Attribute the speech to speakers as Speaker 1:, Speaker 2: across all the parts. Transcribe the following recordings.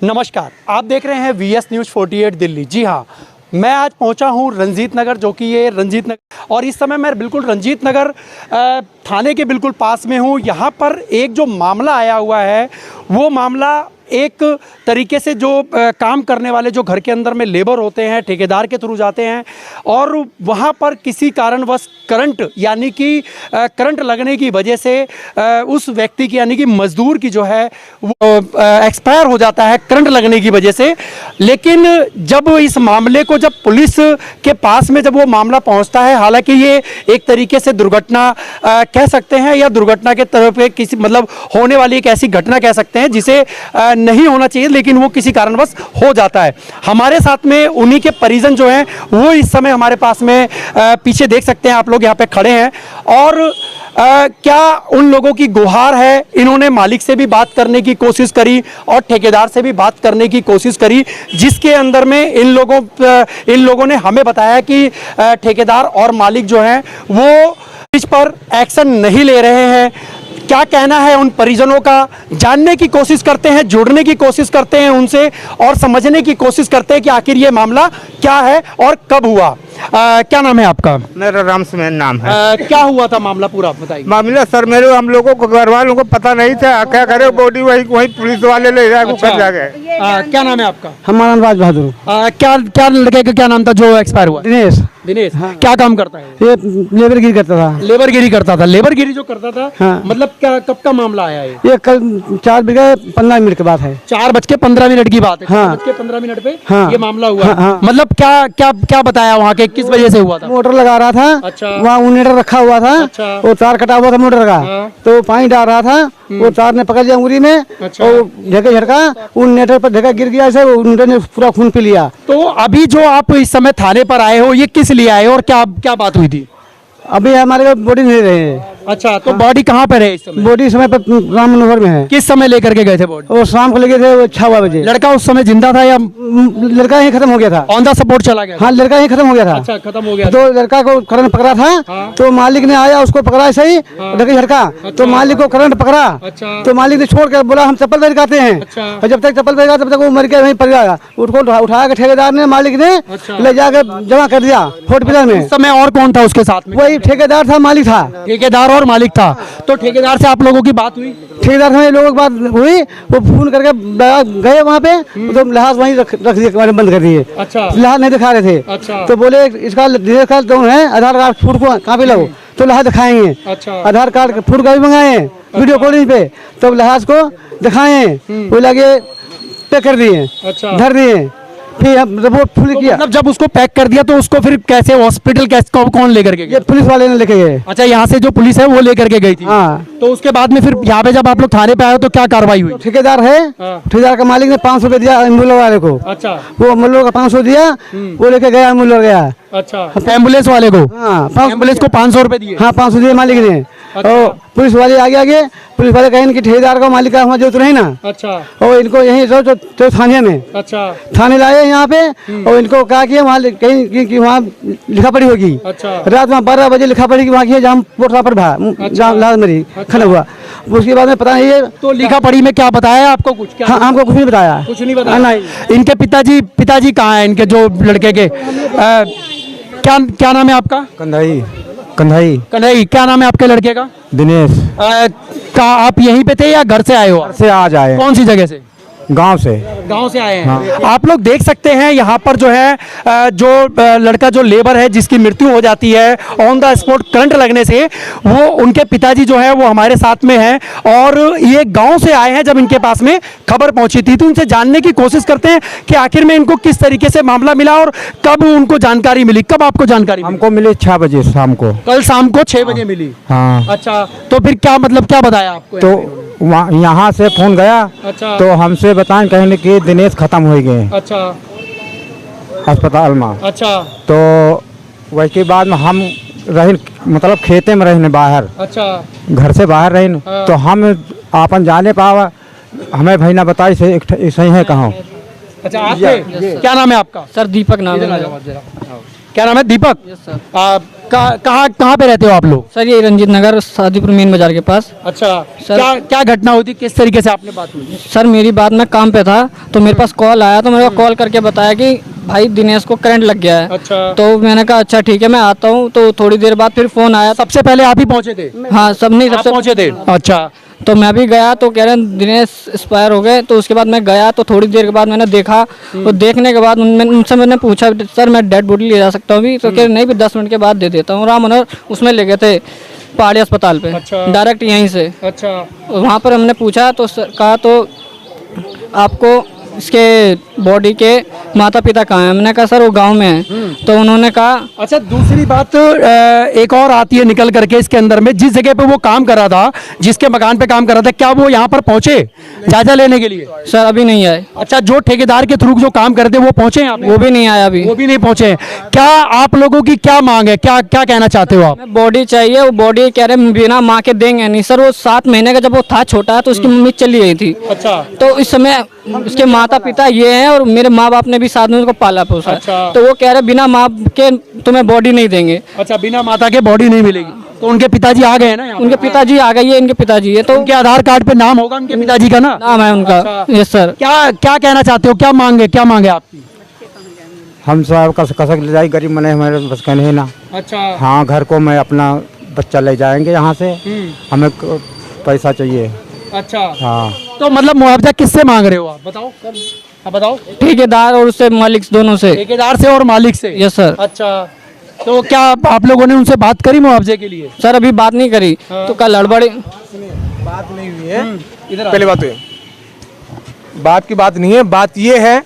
Speaker 1: नमस्कार, आप देख रहे हैं VS न्यूज़ 48 दिल्ली। जी हाँ, मैं आज पहुंचा हूं रंजीत नगर, जो कि ये रंजीत नगर, और इस समय मैं बिल्कुल रंजीत नगर थाने के बिल्कुल पास में हूं। यहां पर एक जो मामला आया हुआ है, वो मामला एक तरीके से जो काम करने वाले जो घर के अंदर में लेबर होते हैं, ठेकेदार के थ्रू जाते हैं, और वहाँ पर किसी कारणवश करंट यानी कि करंट लगने की वजह से उस व्यक्ति की यानी कि मजदूर की जो है वो एक्सपायर हो जाता है करंट लगने की वजह से। लेकिन जब इस मामले को जब पुलिस के पास में जब वो मामला पहुँचता है, हालांकि ये एक तरीके से दुर्घटना कह सकते हैं, या दुर्घटना के तरफ किसी मतलब होने वाली एक ऐसी घटना कह सकते हैं जिसे नहीं होना चाहिए, लेकिन वो किसी कारणवश हो जाता है। हमारे साथ में उन्हीं के परिजन जो हैं वो इस समय हमारे पास में पीछे देख सकते हैं आप लोग, यहाँ पे खड़े हैं। और क्या उन लोगों की गुहार है, इन्होंने मालिक से भी बात करने की कोशिश करी और ठेकेदार से भी बात करने की कोशिश करी, जिसके अंदर में इन लोगों ने हमें बताया कि ठेकेदार और मालिक जो हैं वो इस पर एक्शन नहीं ले रहे हैं। क्या कहना है उन परिजनों का, जानने की कोशिश करते हैं, जुड़ने की कोशिश करते हैं उनसे, और समझने की कोशिश करते हैं कि आखिर ये मामला क्या है और कब हुआ। क्या नाम है आपका?
Speaker 2: मेरा राम सुमैन नाम है।
Speaker 1: क्या हुआ था मामला पूरा बताइए।
Speaker 2: मामला सर हम लोगों को घर वालों को पता नहीं था, क्या करे, बॉडी वही पुलिस वाले ले जाए ऊपर जा गए।
Speaker 1: क्या नाम है आपका?
Speaker 3: हमारा नाम राज बहादुर।
Speaker 1: क्या लड़के का क्या नाम था जो एक्सपायर हुआ?
Speaker 3: दिनेश।
Speaker 1: दिनेश। क्या काम करता है?
Speaker 3: ये लेबरगिरी करता था।
Speaker 1: लेबरगिरी करता था। लेबरगिरी जो करता था,
Speaker 3: हाँ।
Speaker 1: मतलब क्या कब का मामला आया है?
Speaker 3: ये कल 4:15 की बात है।
Speaker 1: 4:15 की बात है।
Speaker 3: हाँ।
Speaker 1: 4:15 पे
Speaker 3: हाँ।
Speaker 1: ये मामला हुआ।
Speaker 3: हाँ, हाँ।
Speaker 1: मतलब क्या बताया वहाँ के, किस वजह से हुआ था?
Speaker 3: मोटर लगा रहा था।
Speaker 1: अच्छा।
Speaker 3: वहाँ ऊनेटर रखा हुआ था।
Speaker 1: अच्छा।
Speaker 3: वो तार कटा हुआ था मोटर का।
Speaker 1: हाँ।
Speaker 3: तो पानी डाल रहा था, वो तार ने पकड़ लिया उंगली में।
Speaker 1: अच्छा।
Speaker 3: और झटका ऊनेटर पर झटका गिर गया, ऐसे ऊनेटर ने पूरा खून पी लिया।
Speaker 1: तो अभी जो आप इस समय थाने पर आए हो, ये किस लिए आए हो और क्या बात हुई थी?
Speaker 3: अभी हमारे को बॉडी नहीं रहे हैं।
Speaker 1: अच्छा, तो बॉडी कहाँ पर है इस समय?
Speaker 3: बॉडी समय पर राम मनोहर में है।
Speaker 1: किस समय लेकर के गए थे बॉडी?
Speaker 3: वो शाम को लेके थे 6 बजे।
Speaker 1: लड़का उस समय जिंदा था या
Speaker 3: लड़का यहीं खत्म हो गया था?
Speaker 1: ऑन द सपोर्ट चला गया?
Speaker 3: हाँ, लड़का यहीं खत्म हो गया था।
Speaker 1: अच्छा, खत्म हो गया।
Speaker 3: तो लड़का को करंट पकड़ा था।
Speaker 1: हाँ।
Speaker 3: तो मालिक ने आया, उसको पकड़ा सही, झटका। तो मालिक को करंट पकड़ा।
Speaker 1: अच्छा।
Speaker 3: तो मालिक ने छोड़ कर बोला हम चप्पल पे दिखाते हैं।
Speaker 1: अच्छा।
Speaker 3: और जब तक चप्पल पे तब तक वो मर के वहीं पड़ गया। उसको उठाया के ठेकेदार ने, मालिक ने
Speaker 1: अच्छा।
Speaker 3: ले जाकर जमा कर दिया फोर्ट पिलर में।
Speaker 1: उस समय और कौन था उसके साथ में?
Speaker 3: वही ठेकेदार था, मालिक था।
Speaker 1: ठेकेदार और मालिक था। तो ठेकेदार से आप लोगों की बात हुई?
Speaker 3: ठेकेदार से लोगों की बात हुई, वो फोन करके गए वहाँ पे। तो लिहाज वहीं रख दिए, बंद कर दिए।
Speaker 1: अच्छा।
Speaker 3: लिहाज नहीं दिखा रहे थे।
Speaker 1: अच्छा।
Speaker 3: तो बोले इसका तो है आधार कार्ड फूट को कहाँ पे लगो, तो लिहाज दिखाएंगे।
Speaker 1: अच्छा।
Speaker 3: आधार कार्ड फूट का भी मंगाए वीडियो कॉलिंग पे, तो लिहाज को दिखाए, वो लगे पे कर दिए।
Speaker 1: अच्छा।
Speaker 3: धर दिए, फिर हम रिपोर्ट फुल
Speaker 1: तो
Speaker 3: किया।
Speaker 1: मतलब जब उसको पैक कर दिया तो उसको फिर कैसे हॉस्पिटल कौन लेकर के गया?
Speaker 3: ये पुलिस वाले ने लेके गए।
Speaker 1: अच्छा, यहाँ से जो पुलिस है वो लेकर के गई थी।
Speaker 3: हाँ।
Speaker 1: तो उसके बाद में फिर यहाँ पे जब आप लोग थाने पे आए तो क्या कार्रवाई हुई?
Speaker 3: ठेकेदार है,
Speaker 1: हाँ।
Speaker 3: ठेकेदार का मालिक ने 500 रुपये दिया एम्बुलेंस वाले को।
Speaker 1: अच्छा।
Speaker 3: वो एम्बुलेंस का 500 दिया, वो लेके गया, एम्बुलेंस गया।
Speaker 1: अच्छा, एम्बुलेंस वाले को?
Speaker 3: हाँ,
Speaker 1: एम्बुलेंस को 500 रुपए दिए?
Speaker 3: हाँ, 500 दिए मालिक ने।
Speaker 1: अच्छा।
Speaker 3: और पुलिस वाले आगे पुलिस वाले कहें कि ठेकेदार का मालिक का हमारा जरूरत नहीं ना।
Speaker 1: अच्छा।
Speaker 3: और इनको यहीं तो थाने में,
Speaker 1: अच्छा।
Speaker 3: थाने लाए यहाँ पे। और इनको कहा कि वहाँ कहीं कि वहाँ लिखा पड़ी होगी।
Speaker 1: अच्छा।
Speaker 3: रात वहाँ 12 बजे लिखा पड़ी कि वहाँ की जहाँ पोटला पर जहाँ लाल मरी खड़ा हुआ। उसके बाद में पता नहीं है।
Speaker 1: तो लिखा पड़ी में क्या बताया आपको कुछ? क्या?
Speaker 3: हाँ, हमको कुछ नहीं बताया।
Speaker 1: कुछ नहीं बताया?
Speaker 3: नहीं।
Speaker 1: इनके पिताजी कहाँ हैं इनके जो लड़के के? क्या नाम है आपका?
Speaker 3: कंधाई।
Speaker 1: कन्हई। क्या नाम है आपके लड़के का?
Speaker 3: दिनेश।
Speaker 1: आप यहीं पे थे या घर से आए हो?
Speaker 3: से आज आए,
Speaker 1: कौन सी जगह से?
Speaker 3: गांव से।
Speaker 1: गांव से आए हैं। आप लोग देख सकते हैं यहाँ पर जो है जो लड़का जो लेबर है जिसकी मृत्यु हो जाती है ऑन द स्पॉट करंट लगने से, वो उनके पिताजी जो है वो हमारे साथ में हैं, और ये गांव से आए हैं। जब इनके पास में खबर पहुंची थी तो उनसे जानने की कोशिश करते हैं कि आखिर में इनको किस तरीके से मामला मिला और कब उनको जानकारी मिली। कब आपको जानकारी मिली?
Speaker 3: हमको मिले 6 बजे शाम को।
Speaker 1: कल शाम को 6 बजे मिली?
Speaker 3: हाँ।
Speaker 1: अच्छा, तो फिर क्या बताया आपको?
Speaker 3: तो यहाँ से फोन गया।
Speaker 1: अच्छा।
Speaker 3: तो हमसे बताएं, कहने कि दिनेश खत्म हो गए
Speaker 1: अच्छा।
Speaker 3: अस्पताल में।
Speaker 1: अच्छा।
Speaker 3: तो वही के बाद में हम रहे, मतलब खेते में रहने बाहर।
Speaker 1: अच्छा।
Speaker 3: घर से बाहर रहे।
Speaker 1: हाँ।
Speaker 3: तो हम आपन जाने पावा, हमें भाई ना बताई सही है कहाँ।
Speaker 1: अच्छा, आपके क्या नाम है आपका?
Speaker 4: सर दीपक नाम है।
Speaker 1: क्या नाम है? दीपक। कहाँ पे रहते हो आप लोग?
Speaker 4: सर ये रंजीत नगर शादीपुर मेन बाजार के पास।
Speaker 1: अच्छा,
Speaker 4: सर-
Speaker 1: क्या घटना हुई थी, किस तरीके से आपने बात हुई?
Speaker 4: सर मेरी बात मैं काम पे था तो मेरे पास कॉल आया तो मेरे को कॉल करके बताया कि भाई दिनेश को करंट लग गया है।
Speaker 1: अच्छा।
Speaker 4: तो मैंने कहा अच्छा ठीक है मैं आता हूँ। तो थोड़ी देर बाद फिर फोन आया।
Speaker 1: सबसे पहले आप ही पहुंचे थे?
Speaker 4: हाँ सब नहीं
Speaker 1: आप
Speaker 4: सबसे
Speaker 1: पहुंचे थे? अच्छा।
Speaker 4: तो मैं भी गया तो कह रहे हैं दिनेश एक्सपायर हो गए। तो उसके बाद मैं गया तो थोड़ी देर के बाद मैंने देखा। तो देखने के बाद उनसे मैंने पूछा सर मैं डेड बॉडी ले जा सकता हूँ भी? तो कह रहे नहीं भी 10 मिनट के बाद दे देता हूँ। राम मनोहर उसमें ले गए थे पहाड़ी अस्पताल पे।
Speaker 1: अच्छा।
Speaker 4: डायरेक्ट यहीं से।
Speaker 1: अच्छा।
Speaker 4: वहाँ पर हमने पूछा तो कहा तो आपको इसके बॉडी के माता पिता कहाँ हैं? मैंने कहा सर वो गांव में है। तो उन्होंने कहा
Speaker 1: अच्छा, दूसरी बात एक और आती है निकल करके इसके अंदर में, जिस जगह पे वो काम कर रहा था, जिसके मकान पे काम कर रहा था, क्या वो यहाँ पर पहुंचे जायजा लेने के लिए?
Speaker 4: सर अभी नहीं आए।
Speaker 1: अच्छा, जो ठेकेदार के थ्रू जो काम करते वो पहुंचे यहाँ पे?
Speaker 4: वो भी नहीं आया अभी।
Speaker 1: वो भी नहीं पहुंचे। क्या आप लोगों की क्या मांग है, क्या क्या कहना चाहते हो आप?
Speaker 4: बॉडी चाहिए। वो बॉडी कह रहे बिना माँ के देंगे नहीं। सर वो 7 महीने का जब वो था छोटा तो उसकी मम्मी चली गई थी।
Speaker 1: अच्छा।
Speaker 4: तो इस समय उसके माता पिता ये हैं और मेरे माँ बाप ने भी साथ में उसको पाला पोसा।
Speaker 1: अच्छा।
Speaker 4: तो वो कह रहे बिना माँ के तुम्हें बॉडी नहीं देंगे।
Speaker 1: अच्छा, बिना माता के बॉडी नहीं मिलेगी। तो उनके पिताजी आ गए हैं ना यहाँ पे?
Speaker 4: उनके पिताजी आ गए। ये इनके पिताजी है। तो
Speaker 1: उनके आधार कार्ड पे नाम होगा उनके पिताजी का ना?
Speaker 4: नाम है उनका।
Speaker 1: अच्छा।
Speaker 4: Yes sir.
Speaker 1: क्या क्या कहना चाहते हो, क्या मांगे, क्या मांगे आपकी?
Speaker 2: हम साहब कसक ले जाए, गरीब मने हमारे बस का नहीं ना।
Speaker 1: अच्छा।
Speaker 2: हाँ, घर को मैं अपना बच्चा ले जाएंगे यहाँ से, हमें पैसा चाहिए।
Speaker 1: अच्छा।
Speaker 2: हाँ,
Speaker 1: तो मतलब मुआवजा किससे मांग रहे हो आप, बताओ? हाँ बताओ।
Speaker 4: ठेकेदार और उससे मालिक दोनों से।
Speaker 1: ठेकेदार से और मालिक से?
Speaker 4: Yes sir.
Speaker 1: अच्छा, तो क्या आप लोगों ने उनसे बात करी मुआवजे के लिए?
Speaker 4: सर अभी बात नहीं करी। तो कल हड़बड़ी
Speaker 5: बात नहीं हुई है। पहले बात हुई, बात की बात नहीं है। बात ये है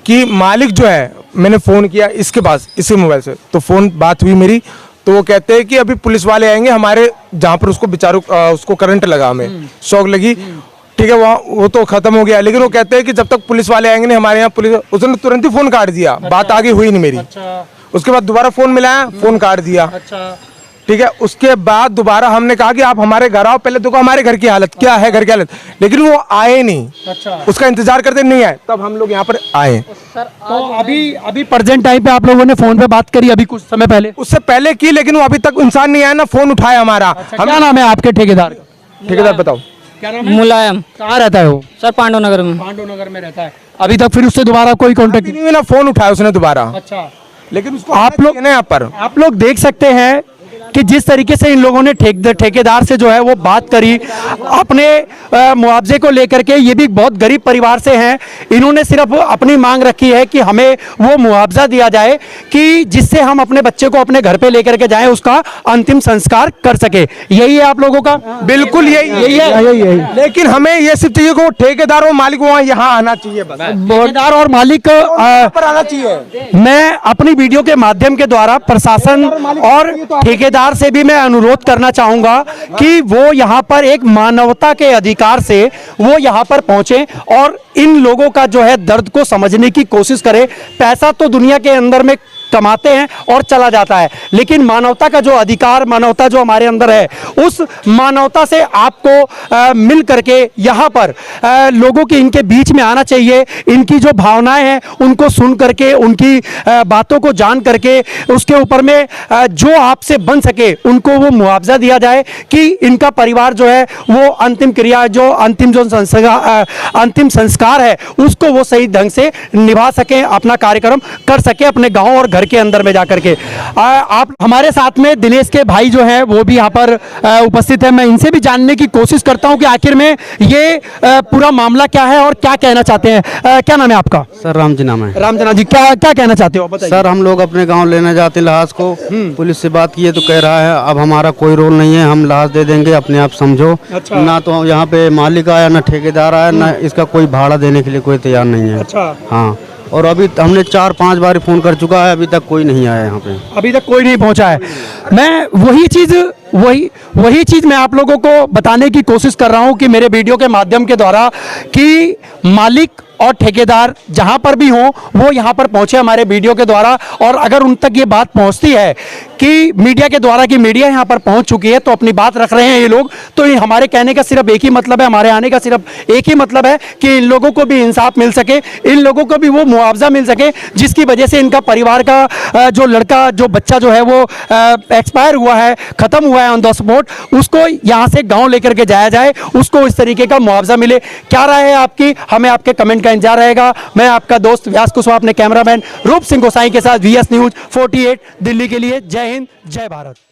Speaker 5: कि मालिक जो है, मैंने फोन किया इसके पास इसी मोबाइल से, तो फोन बात हुई मेरी। तो वो कहते हैं कि अभी पुलिस वाले आएंगे हमारे जहाँ पर उसको बेचारू उसको करंट लगा, हमें शॉक लगी। ठीक है, वहाँ वो तो खत्म हो गया, लेकिन वो कहते हैं कि जब तक पुलिस वाले आएंगे नहीं हमारे यहाँ पुलिस, उसने तुरंत ही फोन काट दिया। बात आगे हुई नहीं मेरी।
Speaker 1: अच्छा।
Speaker 5: उसके बाद दोबारा फोन मिलाया, फोन काट दिया।
Speaker 1: अच्छा।
Speaker 5: ठीक है, उसके बाद दोबारा हमने कहा कि आप हमारे घर आओ, पहले देखो हमारे घर की हालत क्या है, घर की हालत। लेकिन वो आए नहीं।
Speaker 1: अच्छा।
Speaker 5: उसका इंतजार करते नहीं आए, तब हम लोग यहाँ पर आए।
Speaker 1: तो अभी प्रेजेंट टाइम पे आप लोगों ने फोन पे बात करी अभी कुछ समय पहले?
Speaker 5: उससे पहले की, लेकिन वो अभी तक इंसान नहीं आया ना फोन उठाया हमारा।
Speaker 1: क्या नाम है आपके ठेकेदार का?
Speaker 5: ठेकेदार बताओ
Speaker 1: क्या नाम है?
Speaker 4: मुलायम।
Speaker 1: कहाँ रहता है वो?
Speaker 4: सर पांडव नगर में।
Speaker 1: पांडव नगर में रहता है। अभी तक फिर उससे दोबारा कोई कांटेक्ट
Speaker 5: नहीं हुआ ना, फोन उठाया उसने दोबारा।
Speaker 1: अच्छा।
Speaker 5: लेकिन उसको
Speaker 1: आप लोग
Speaker 5: ना यहाँ पर
Speaker 1: आप लोग देख सकते हैं कि जिस तरीके से इन लोगों ने ठेकेदार से जो है वो बात करी अपने मुआवजे को लेकर के। ये भी बहुत गरीब परिवार से हैं। इन्होंने सिर्फ अपनी मांग रखी है कि हमें वो मुआवजा दिया जाए कि जिससे हम अपने बच्चे को अपने घर पे लेकर के जाएं, उसका अंतिम संस्कार कर सके। यही है आप लोगों का?
Speaker 5: बिल्कुल यही है। लेकिन हमें ये सिर्फ चाहिए कि वो ठेकेदार और मालिक वहाँ यहाँ आना चाहिए, बस
Speaker 1: ठेकेदार और मालिक
Speaker 5: पर आना चाहिए।
Speaker 1: मैं अपनी वीडियो के माध्यम के द्वारा प्रशासन और ठेकेदार से भी मैं अनुरोध करना चाहूंगा कि वो यहाँ पर एक मानवता के अधिकार से वो यहाँ पर पहुंचे और इन लोगों का जो है दर्द को समझने की कोशिश करें। पैसा तो दुनिया के अंदर में कमाते हैं और चला जाता है, लेकिन मानवता का जो अधिकार, मानवता जो हमारे अंदर है, उस मानवता से आपको मिल करके यहाँ पर लोगों की इनके बीच में आना चाहिए। इनकी जो भावनाएं हैं उनको सुन करके, उनकी बातों को जान करके उसके ऊपर में जो आपसे बन सके उनको वो मुआवजा दिया जाए कि इनका परिवार जो है वो अंतिम क्रिया, जो अंतिम संस्कार है उसको वो सही ढंग से निभा सके, अपना कार्यक्रम कर सके अपने गाँव और घर के अंदर में जाकर के। आप हमारे साथ में दिनेश के भाई जो हैं वो भी यहाँ पर उपस्थित है। मैं इनसे भी जानने की कोशिश करता हूँ कि आखिर में ये पूरा मामला क्या है और क्या कहना चाहते हैं। क्या नाम है आपका?
Speaker 3: सर राम जी नाम है।
Speaker 1: राम जना जी, क्या क्या कहना चाहते हो, बताइए।
Speaker 3: सर हम लोग अपने गांव लेने जाते लाश को, पुलिस से बात किए तो कह रहा है अब हमारा कोई रोल नहीं है, हम लाश दे देंगे, अपने आप समझो।
Speaker 1: अच्छा।
Speaker 3: ना तो यहाँ पे मालिक आया, ना ठेकेदार आया, ना इसका कोई भाड़ा देने के लिए कोई तैयार नहीं है।
Speaker 1: अच्छा।
Speaker 3: हाँ, और अभी हमने 4-5 बार फोन कर चुका है, अभी तक कोई नहीं आया यहाँ पे।
Speaker 1: अभी तक कोई नहीं पहुंचा है। मैं वही चीज मैं आप लोगों को बताने की कोशिश कर रहा हूं कि मेरे वीडियो के माध्यम के द्वारा कि मालिक और ठेकेदार जहां पर भी हों वो यहां पर पहुंचे हमारे वीडियो के द्वारा, और अगर उन तक ये बात पहुंचती है कि मीडिया के द्वारा कि मीडिया यहां पर पहुंच चुकी है तो अपनी बात रख रहे हैं ये लोग, तो ये हमारे कहने का सिर्फ एक ही मतलब है, हमारे आने का सिर्फ एक ही मतलब है कि इन लोगों को भी इंसाफ मिल सके, इन लोगों को भी वो मुआवजा मिल सके जिसकी वजह से इनका परिवार का जो लड़का जो बच्चा जो है वो एक्सपायर हुआ है, ख़त्म हुआ है ऑन द स्पॉट, उसको यहाँ से गाँव लेकर के जाया जाए, उसको इस तरीके का मुआवजा मिले। क्या राय है आपकी? हमें आपके कमेंट का इंतजार रहेगा। मैं आपका दोस्त व्यास कुशवाहा अपने कैमरामैन रूप सिंह गोसाई के साथ VS न्यूज़ 48 दिल्ली के लिए। जय हिंद, जय भारत।